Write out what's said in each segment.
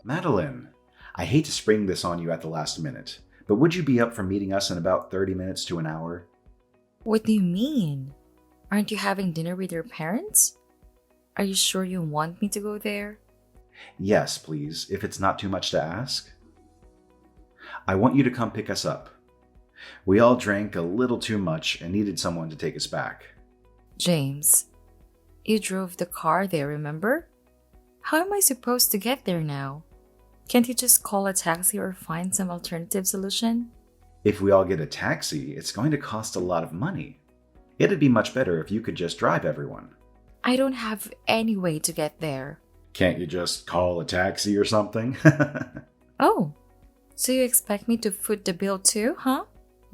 Madeline, I hate to spring this on you at the last minute, but would you be up for meeting us in about 30 minutes to an hour? What do you mean? Aren't you having dinner with your parents? Are you sure you want me to go there? Yes, please, if it's not too much to ask. I want you to come pick us up. We all drank a little too much and needed someone to take us back. James, you drove the car there, remember? How am I supposed to get there now? Can't you just call a taxi or find some alternative solution? If we all get a taxi, it's going to cost a lot of money. It'd be much better if you could just drive everyone. I don't have any way to get there. Can't you just call a taxi or something? Oh, so you expect me to foot the bill too, huh?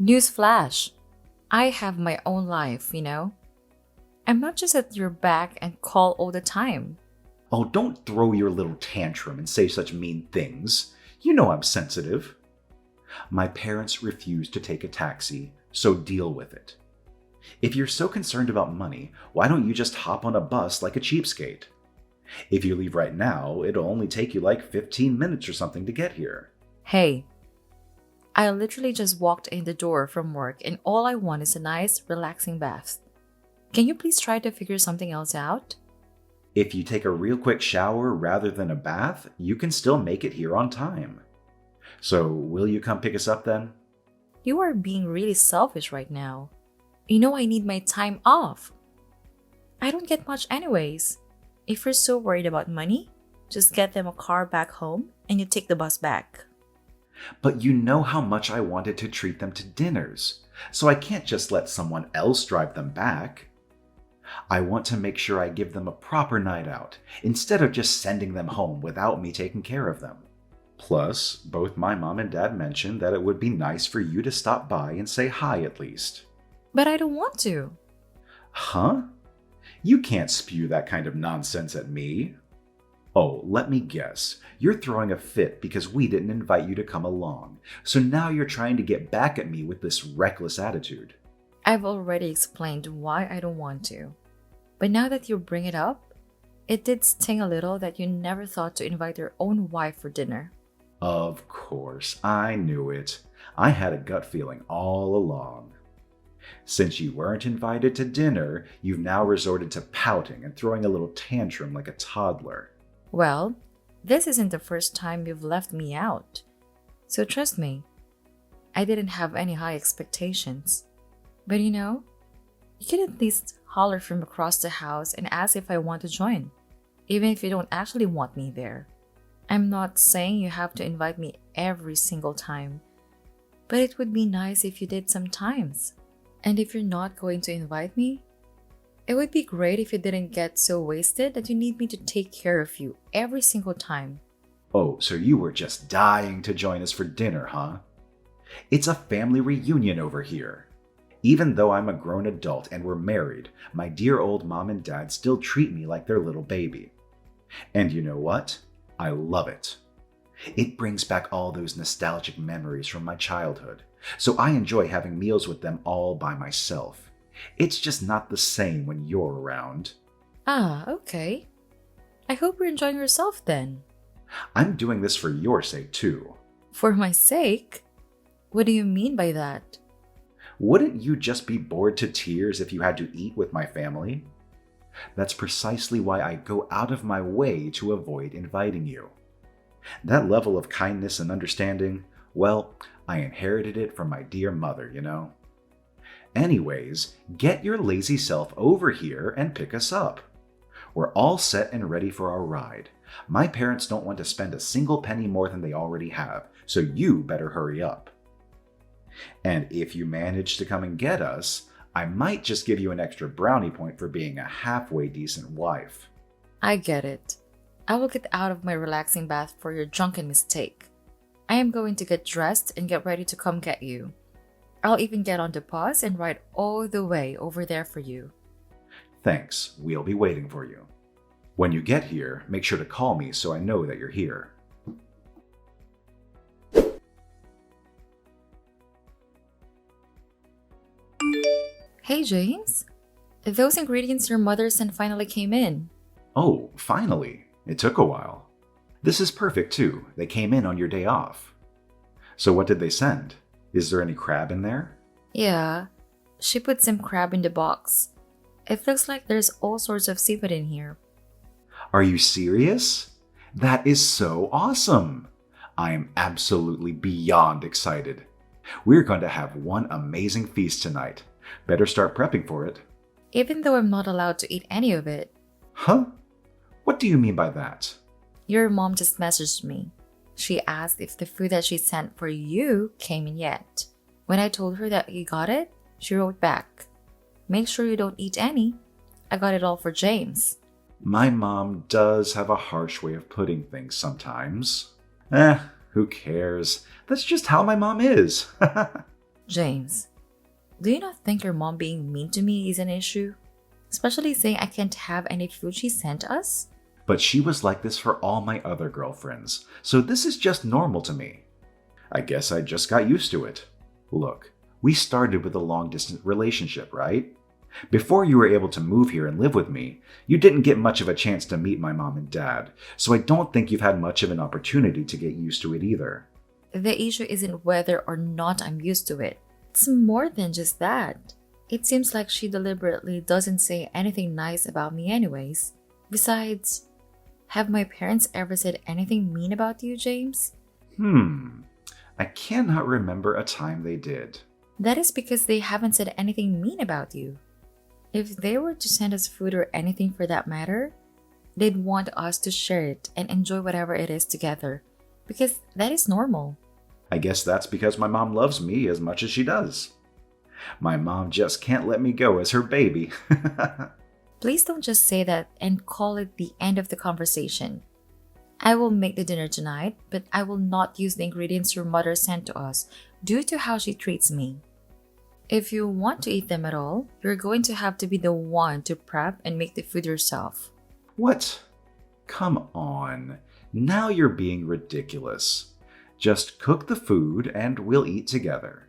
Newsflash. I have my own life, you know? I'm not just at your back and call all the time. Oh, don't throw your little tantrum and say such mean things. You know I'm sensitive. My parents refused to take a taxi, so deal with it. If you're so concerned about money, why don't you just hop on a bus like a cheapskate? If you leave right now, it'll only take you like 15 minutes or something to get here. Hey, I literally just walked in the door from work and all I want is a nice, relaxing bath. Can you please try to figure something else out? If you take a real quick shower rather than a bath, you can still make it here on time. So, will you come pick us up then? You are being really selfish right now. You know I need my time off. I don't get much anyways. If you're so worried about money, just get them a car back home and you take the bus back. But you know how much I wanted to treat them to dinners, so I can't just let someone else drive them back. I want to make sure I give them a proper night out, instead of just sending them home without me taking care of them. Plus, both my mom and dad mentioned that it would be nice for you to stop by and say hi at least. But I don't want to. Huh? You can't spew that kind of nonsense at me. Oh, let me guess. You're throwing a fit because we didn't invite you to come along, so now you're trying to get back at me with this reckless attitude. I've already explained why I don't want to. But now that you bring it up, it did sting a little that you never thought to invite your own wife for dinner. Of course, I knew it. I had a gut feeling all along. Since you weren't invited to dinner, you've now resorted to pouting and throwing a little tantrum like a toddler. Well, this isn't the first time you've left me out. So trust me, I didn't have any high expectations. But you know, you can at least holler from across the house and ask if I want to join, even if you don't actually want me there. I'm not saying you have to invite me every single time, but it would be nice if you did sometimes. And if you're not going to invite me, it would be great if you didn't get so wasted that you need me to take care of you every single time. Oh, so you were just dying to join us for dinner, huh? It's a family reunion over here. Even though I'm a grown adult and we're married, my dear old mom and dad still treat me like their little baby. And you know what? I love it. It brings back all those nostalgic memories from my childhood, so I enjoy having meals with them all by myself. It's just not the same when you're around. Ah, okay. I hope you're enjoying yourself then. I'm doing this for your sake too. For my sake? What do you mean by that? Wouldn't you just be bored to tears if you had to eat with my family? That's precisely why I go out of my way to avoid inviting you. That level of kindness and understanding, well, I inherited it from my dear mother, you know. Anyways, get your lazy self over here and pick us up. We're all set and ready for our ride. My parents don't want to spend a single penny more than they already have, so you better hurry up. And if you manage to come and get us, I might just give you an extra brownie point for being a halfway decent wife. I get it. I will get out of my relaxing bath for your drunken mistake. I am going to get dressed and get ready to come get you. I'll even get on the bus and ride all the way over there for you. Thanks, we'll be waiting for you. When you get here, make sure to call me so I know that you're here. Hey James, those ingredients your mother sent finally came in. Oh, finally. It took a while. This is perfect too. They came in on your day off. So what did they send? Is there any crab in there? Yeah, she put some crab in the box. It looks like there's all sorts of seafood in here. Are you serious? That is so awesome! I am absolutely beyond excited. We're going to have one amazing feast tonight. Better start prepping for it. Even though I'm not allowed to eat any of it. Huh? What do you mean by that? Your mom just messaged me. She asked if the food that she sent for you came in yet. When I told her that you got it, she wrote back, "Make sure you don't eat any. I got it all for James." My mom does have a harsh way of putting things sometimes. Who cares? That's just how my mom is. James, do you not think your mom being mean to me is an issue? Especially saying I can't have any food she sent us? But she was like this for all my other girlfriends, so this is just normal to me. I guess I just got used to it. Look, we started with a long-distance relationship, right? Before you were able to move here and live with me, you didn't get much of a chance to meet my mom and dad, so I don't think you've had much of an opportunity to get used to it either. The issue isn't whether or not I'm used to it. It's more than just that. It seems like she deliberately doesn't say anything nice about me anyways. Besides, have my parents ever said anything mean about you, James? I cannot remember a time they did. That is because they haven't said anything mean about you. If they were to send us food or anything for that matter, they'd want us to share it and enjoy whatever it is together, because that is normal. I guess that's because my mom loves me as much as she does. My mom just can't let me go as her baby. Please don't just say that and call it the end of the conversation. I will make the dinner tonight, but I will not use the ingredients your mother sent to us due to how she treats me. If you want to eat them at all, you're going to have to be the one to prep and make the food yourself. What? Come on. Now you're being ridiculous. Just cook the food and we'll eat together.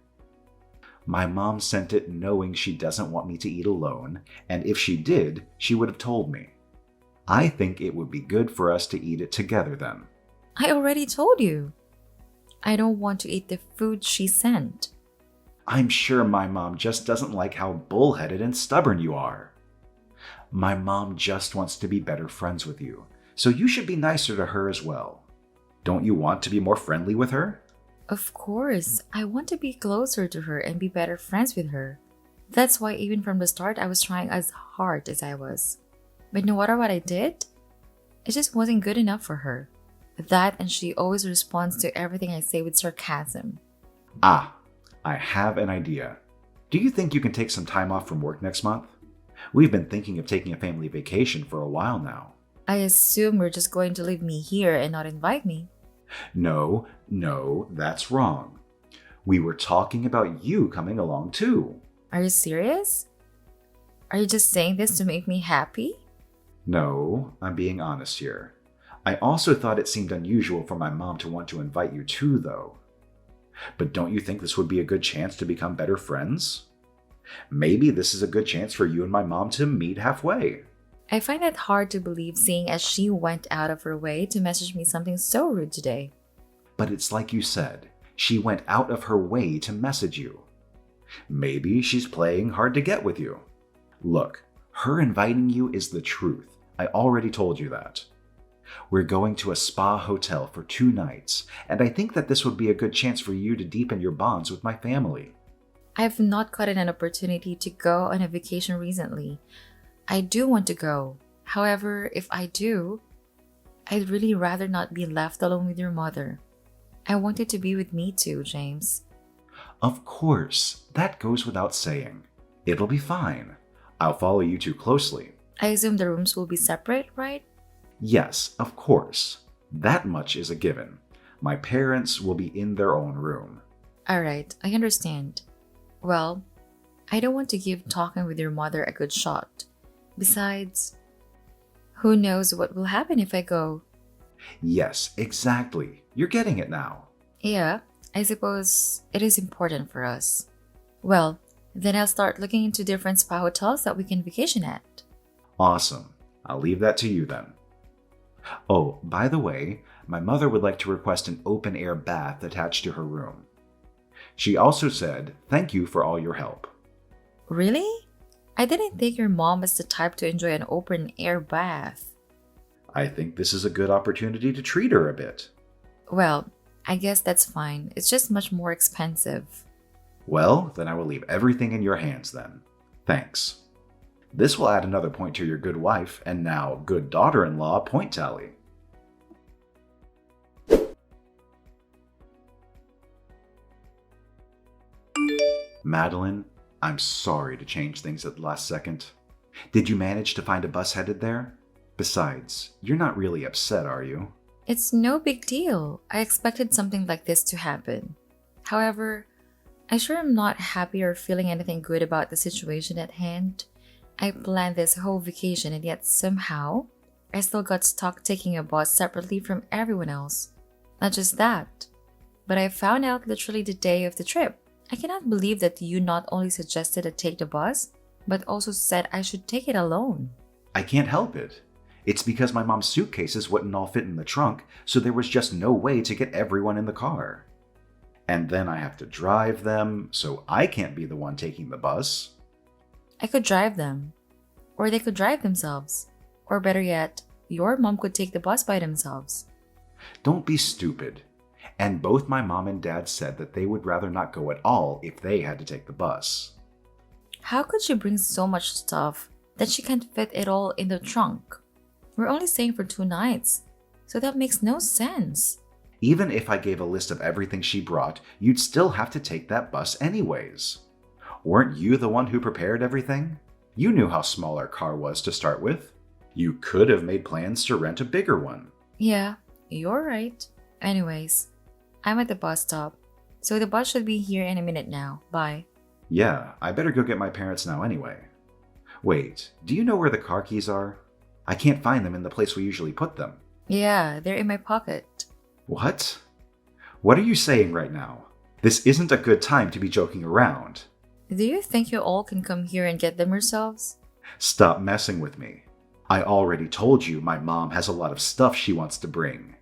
My mom sent it knowing she doesn't want me to eat alone, and if she did, she would have told me. I think it would be good for us to eat it together then. I already told you. I don't want to eat the food she sent. I'm sure my mom just doesn't like how bullheaded and stubborn you are. My mom just wants to be better friends with you, so you should be nicer to her as well. Don't you want to be more friendly with her? Of course, I want to be closer to her and be better friends with her. That's why even from the start I was trying as hard as I was. But no matter what I did, it just wasn't good enough for her. That, and she always responds to everything I say with sarcasm. I have an idea. Do you think you can take some time off from work next month? We've been thinking of taking a family vacation for a while now. I assume you're just going to leave me here and not invite me. No, that's wrong. We were talking about you coming along too. Are you serious? Are you just saying this to make me happy? No, I'm being honest here. I also thought it seemed unusual for my mom to want to invite you too, though. But don't you think this would be a good chance to become better friends? Maybe this is a good chance for you and my mom to meet halfway. I find it hard to believe, seeing as she went out of her way to message me something so rude today. But it's like you said, she went out of her way to message you. Maybe she's playing hard to get with you. Look, her inviting you is the truth. I already told you that. We're going to a spa hotel for 2 nights, and I think that this would be a good chance for you to deepen your bonds with my family. I've not gotten an opportunity to go on a vacation recently. I do want to go. However, if I do, I'd really rather not be left alone with your mother. I want you to be with me too, James. Of course, that goes without saying. It'll be fine. I'll follow you two closely. I assume the rooms will be separate, right? Yes, of course. That much is a given. My parents will be in their own room. Alright, I understand. Well, I don't want to give talking with your mother a good shot. Besides, who knows what will happen if I go? Yes, exactly. You're getting it now. Yeah, I suppose it is important for us. Well, then I'll start looking into different spa hotels that we can vacation at. Awesome. I'll leave that to you then. Oh, by the way, my mother would like to request an open air bath attached to her room. She also said, "Thank you for all your help." Really? I didn't think your mom was the type to enjoy an open air bath. I think this is a good opportunity to treat her a bit. Well, I guess that's fine. It's just much more expensive. Well, then I will leave everything in your hands then. Thanks. This will add another point to your good wife and now good daughter-in-law point tally. Madeline, I'm sorry to change things at the last second. Did you manage to find a bus headed there? Besides, you're not really upset, are you? It's no big deal. I expected something like this to happen. However, I sure am not happy or feeling anything good about the situation at hand. I planned this whole vacation and yet somehow, I still got stuck taking a bus separately from everyone else. Not just that, but I found out literally the day of the trip. I cannot believe that you not only suggested I take the bus, but also said I should take it alone. I can't help it. It's because my mom's suitcases wouldn't all fit in the trunk, so there was just no way to get everyone in the car. And then I have to drive them, so I can't be the one taking the bus. I could drive them, or they could drive themselves, or better yet, your mom could take the bus by themselves. Don't be stupid. And both my mom and dad said that they would rather not go at all if they had to take the bus. How could she bring so much stuff that she can't fit it all in the trunk? We're only staying for 2 nights, so that makes no sense. Even if I gave a list of everything she brought, you'd still have to take that bus anyways. Weren't you the one who prepared everything? You knew how small our car was to start with. You could have made plans to rent a bigger one. Yeah, you're right. Anyways, I'm at the bus stop, so the bus should be here in a minute now. Bye. Yeah, I better go get my parents now anyway. Wait, do you know where the car keys are? I can't find them in the place we usually put them. Yeah, they're in my pocket. What? What are you saying right now? This isn't a good time to be joking around. Do you think you all can come here and get them yourselves? Stop messing with me. I already told you my mom has a lot of stuff she wants to bring.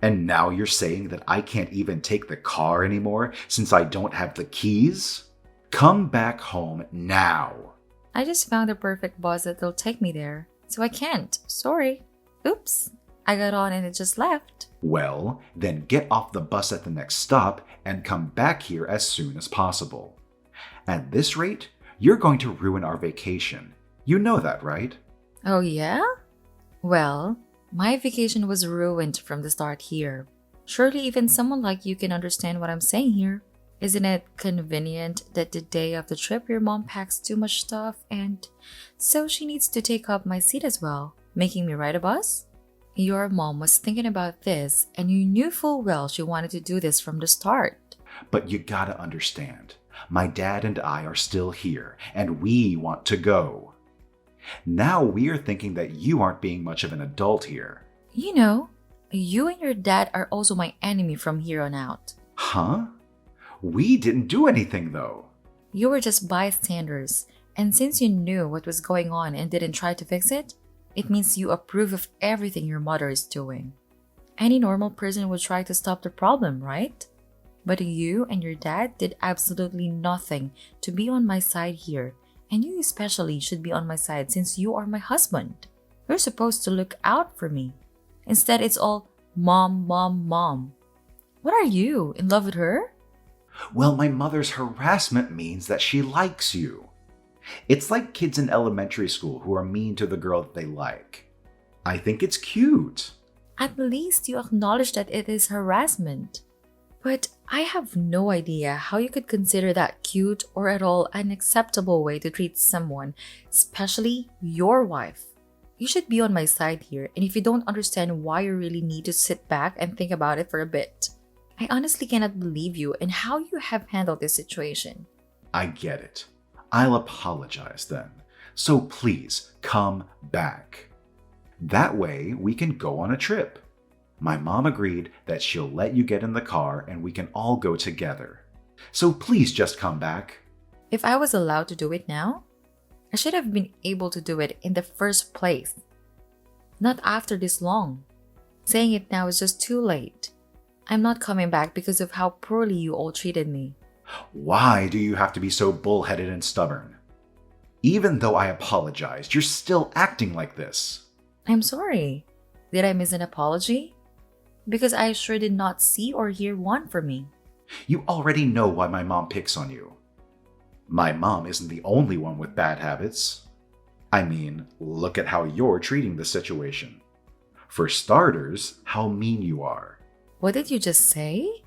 And now you're saying that I can't even take the car anymore since I don't have the keys? Come back home now. I just found the perfect bus that'll take me there, so I can't. Sorry. Oops. I got on and it just left. Well, then get off the bus at the next stop and come back here as soon as possible. At this rate, you're going to ruin our vacation. You know that, right? Oh, yeah? Well, my vacation was ruined from the start here. Surely even someone like you can understand what I'm saying here. Isn't it convenient that the day of the trip your mom packs too much stuff and so she needs to take up my seat as well, making me ride a bus? Your mom was thinking about this and you knew full well she wanted to do this from the start. But you gotta understand, my dad and I are still here and we want to go. Now we're thinking that you aren't being much of an adult here. You know, you and your dad are also my enemy from here on out. Huh? We didn't do anything though. You were just bystanders, and since you knew what was going on and didn't try to fix it, it means you approve of everything your mother is doing. Any normal person would try to stop the problem, right? But you and your dad did absolutely nothing to be on my side here, and you especially should be on my side since you are my husband. You're supposed to look out for me. Instead, it's all mom, mom, mom. What are you, in love with her? Well, my mother's harassment means that she likes you. It's like kids in elementary school who are mean to the girl that they like. I think it's cute. At least you acknowledge that it is harassment. But I have no idea how you could consider that cute or at all an acceptable way to treat someone, especially your wife. You should be on my side here, and if you don't understand why you really need to sit back and think about it for a bit. I honestly cannot believe you and how you have handled this situation. I get it. I'll apologize then. So please come back. That way we can go on a trip. My mom agreed that she'll let you get in the car and we can all go together. So please just come back. If I was allowed to do it now, I should have been able to do it in the first place. Not after this long. Saying it now is just too late. I'm not coming back because of how poorly you all treated me. Why do you have to be so bullheaded and stubborn? Even though I apologized, you're still acting like this. I'm sorry. Did I miss an apology? Because I sure did not see or hear one from me. You already know why my mom picks on you. My mom isn't the only one with bad habits. I mean, look at how you're treating the situation. For starters, how mean you are. What did you just say?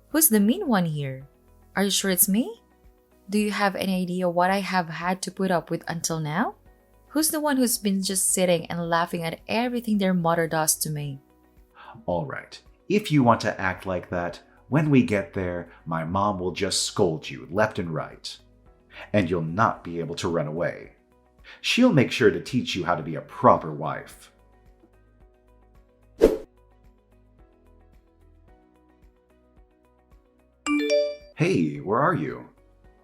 Who's the mean one here? Are you sure it's me? Do you have any idea what I have had to put up with until now? Who's the one who's been just sitting and laughing at everything their mother does to me? All right, if you want to act like that, when we get there, my mom will just scold you left and right. And you'll not be able to run away. She'll make sure to teach you how to be a proper wife. Hey, where are you?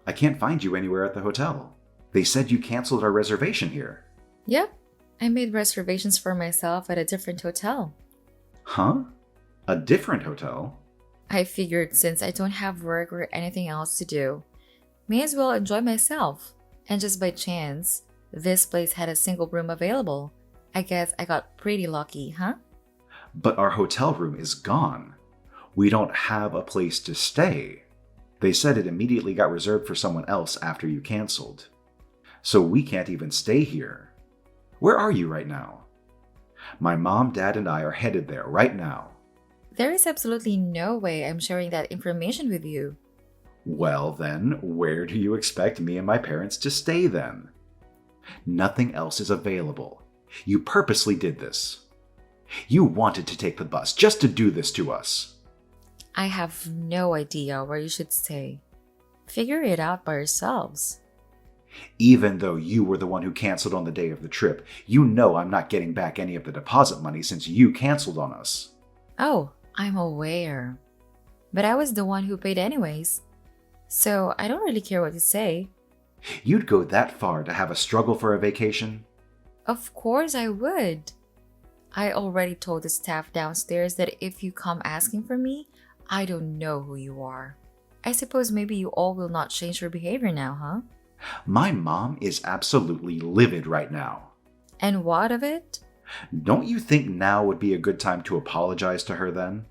I can't find you anywhere at the hotel. They said you canceled our reservation here. Yep, I made reservations for myself at a different hotel. Huh? A different hotel? I figured since I don't have work or anything else to do, may as well enjoy myself. And just by chance, this place had a single room available. I guess I got pretty lucky, huh? But our hotel room is gone. We don't have a place to stay. They said it immediately got reserved for someone else after you canceled. So we can't even stay here. Where are you right now? My mom, dad, and I are headed there right now. There is absolutely no way I'm sharing that information with you. Well then, where do you expect me and my parents to stay then? Nothing else is available. You purposely did this. You wanted to take the bus just to do this to us. I have no idea where you should stay. Figure it out by yourselves. Even though you were the one who canceled on the day of the trip, you know I'm not getting back any of the deposit money since you canceled on us. Oh, I'm aware. But I was the one who paid anyways. So I don't really care what you say. You'd go that far to have a struggle for a vacation? Of course I would. I already told the staff downstairs that if you come asking for me, I don't know who you are. I suppose maybe you all will not change your behavior now, huh? My mom is absolutely livid right now. And what of it? Don't you think now would be a good time to apologize to her then?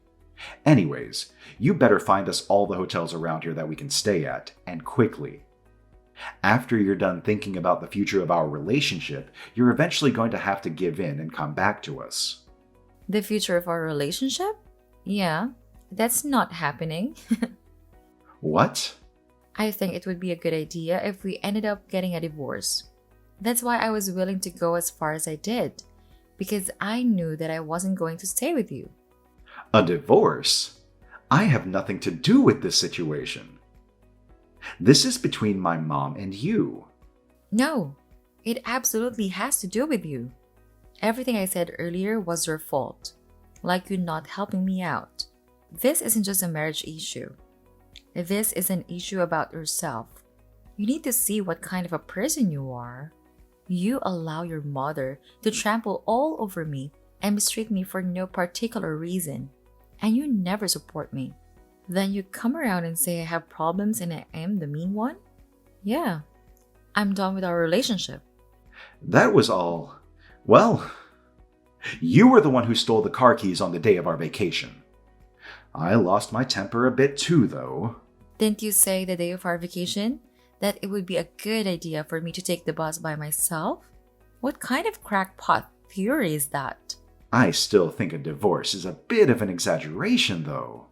Anyways, you better find us all the hotels around here that we can stay at, and quickly. After you're done thinking about the future of our relationship, you're eventually going to have to give in and come back to us. The future of our relationship? Yeah, that's not happening. What? I think it would be a good idea if we ended up getting a divorce. That's why I was willing to go as far as I did, because I knew that I wasn't going to stay with you. A divorce? I have nothing to do with this situation. This is between my mom and you. No, it absolutely has to do with you. Everything I said earlier was your fault, like you not helping me out. This isn't just a marriage issue. This is an issue about yourself. You need to see what kind of a person you are. You allow your mother to trample all over me and mistreat me for no particular reason, and you never support me. Then you come around and say I have problems and I am the mean one? Yeah, I'm done with our relationship. That was all. Well, you were the one who stole the car keys on the day of our vacation. I lost my temper a bit too, though. Didn't you say the day of our vacation that it would be a good idea for me to take the bus by myself? What kind of crackpot theory is that? I still think a divorce is a bit of an exaggeration, though.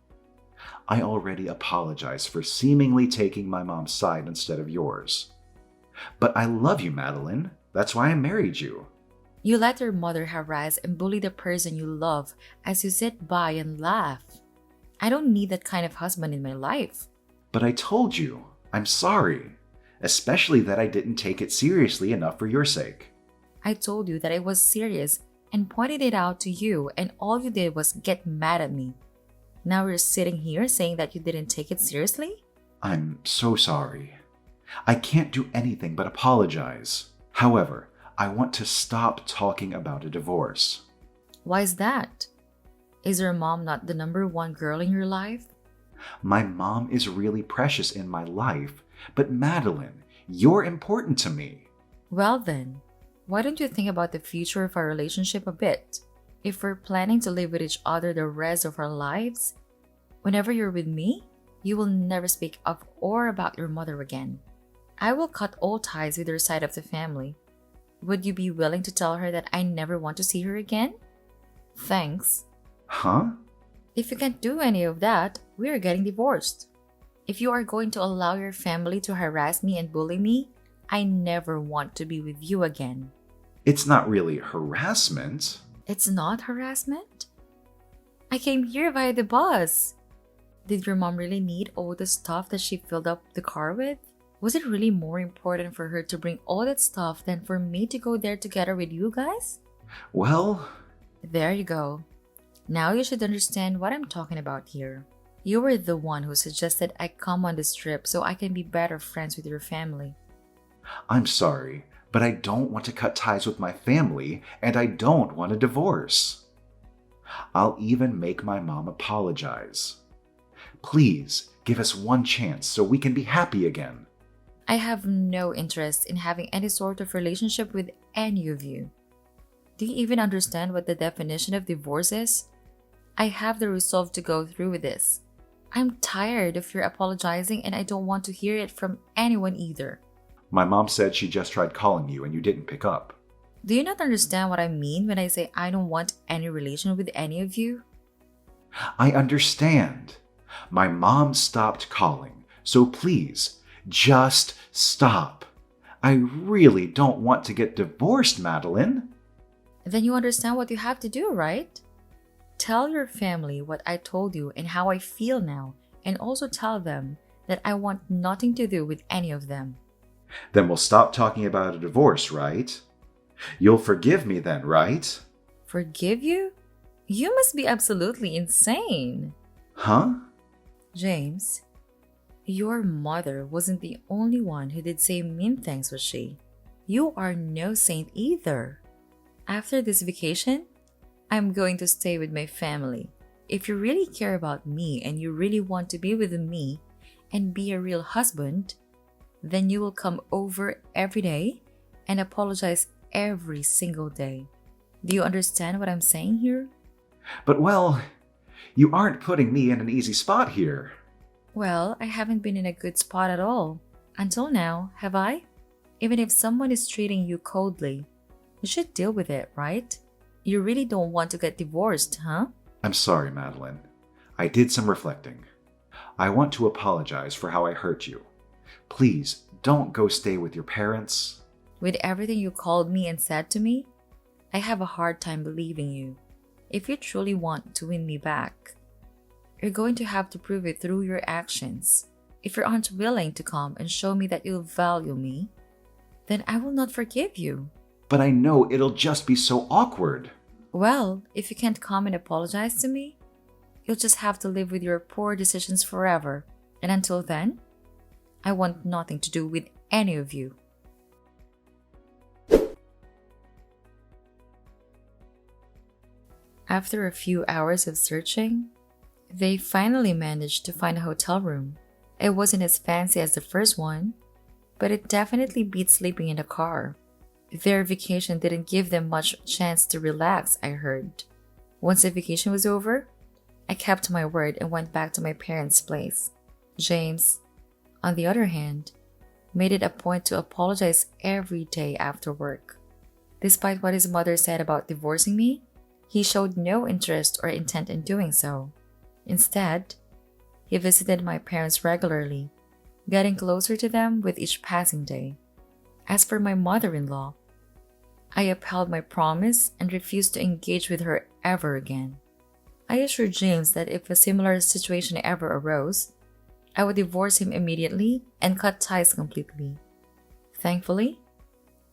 I already apologize for seemingly taking my mom's side instead of yours. But I love you, Madeline. That's why I married you. You let your mother harass and bully the person you love as you sit by and laugh. I don't need that kind of husband in my life. But I told you, I'm sorry. Especially that I didn't take it seriously enough for your sake. I told you that I was serious and pointed it out to you, and all you did was get mad at me. Now you're sitting here saying that you didn't take it seriously? I'm so sorry. I can't do anything but apologize. However, I want to stop talking about a divorce. Why is that? Is your mom not the number one girl in your life? My mom is really precious in my life, but Madeline, you're important to me. Well then, why don't you think about the future of our relationship a bit? If we're planning to live with each other the rest of our lives, whenever you're with me, you will never speak of or about your mother again. I will cut all ties with your side of the family. Would you be willing to tell her that I never want to see her again? Thanks. Huh? If you can't do any of that, we are getting divorced. If you are going to allow your family to harass me and bully me, I never want to be with you again. It's not really harassment. It's not harassment? I came here via the bus. Did your mom really need all the stuff that she filled up the car with? Was it really more important for her to bring all that stuff than for me to go there together with you guys? Well, there you go. Now you should understand what I'm talking about here. You were the one who suggested I come on this trip so I can be better friends with your family. I'm sorry, but I don't want to cut ties with my family, and I don't want a divorce. I'll even make my mom apologize. Please give us one chance so we can be happy again. I have no interest in having any sort of relationship with any of you. Do you even understand what the definition of divorce is? I have the resolve to go through with this. I'm tired of your apologizing and I don't want to hear it from anyone either. My mom said she just tried calling you and you didn't pick up. Do you not understand what I mean when I say I don't want any relation with any of you? I understand. My mom stopped calling, so please, just stop. I really don't want to get divorced, Madeline. Then you understand what you have to do, right? Tell your family what I told you and how I feel now, and also tell them that I want nothing to do with any of them. Then we'll stop talking about a divorce, right? You'll forgive me then, right? Forgive you? You must be absolutely insane. Huh? James, your mother wasn't the only one who did say mean things, was she? You are no saint either. After this vacation, I'm going to stay with my family. If you really care about me and you really want to be with me and be a real husband, then you will come over every day and apologize every single day. Do you understand what I'm saying here? But well, you aren't putting me in an easy spot here. Well, I haven't been in a good spot at all. Until now, have I? Even if someone is treating you coldly, you should deal with it, right? You really don't want to get divorced, huh? I'm sorry, Madeline. I did some reflecting. I want to apologize for how I hurt you. Please, don't go stay with your parents. With everything you called me and said to me, I have a hard time believing you. If you truly want to win me back, you're going to have to prove it through your actions. If you aren't willing to come and show me that you value me, then I will not forgive you. But I know it'll just be so awkward. Well, if you can't come and apologize to me, you'll just have to live with your poor decisions forever. And until then, I want nothing to do with any of you. After a few hours of searching, they finally managed to find a hotel room. It wasn't as fancy as the first one, but it definitely beat sleeping in a car. Their vacation didn't give them much chance to relax, I heard. Once the vacation was over, I kept my word and went back to my parents' place. James, on the other hand, made it a point to apologize every day after work. Despite what his mother said about divorcing me, he showed no interest or intent in doing so. Instead, he visited my parents regularly, getting closer to them with each passing day. As for my mother-in-law, I upheld my promise and refused to engage with her ever again. I assured James that if a similar situation ever arose, I would divorce him immediately and cut ties completely. Thankfully,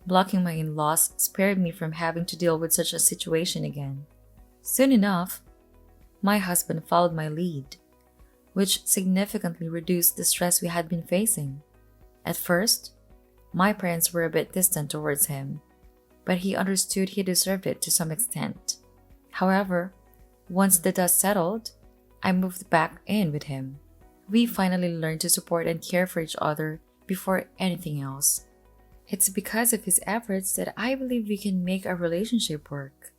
blocking my in-laws spared me from having to deal with such a situation again. Soon enough, my husband followed my lead, which significantly reduced the stress we had been facing. At first, my parents were a bit distant towards him, but he understood he deserved it to some extent. However, Once the dust settled, I moved back in with him. We finally learned to support and care for each other before anything else. It's because of his efforts that I believe we can make our relationship work.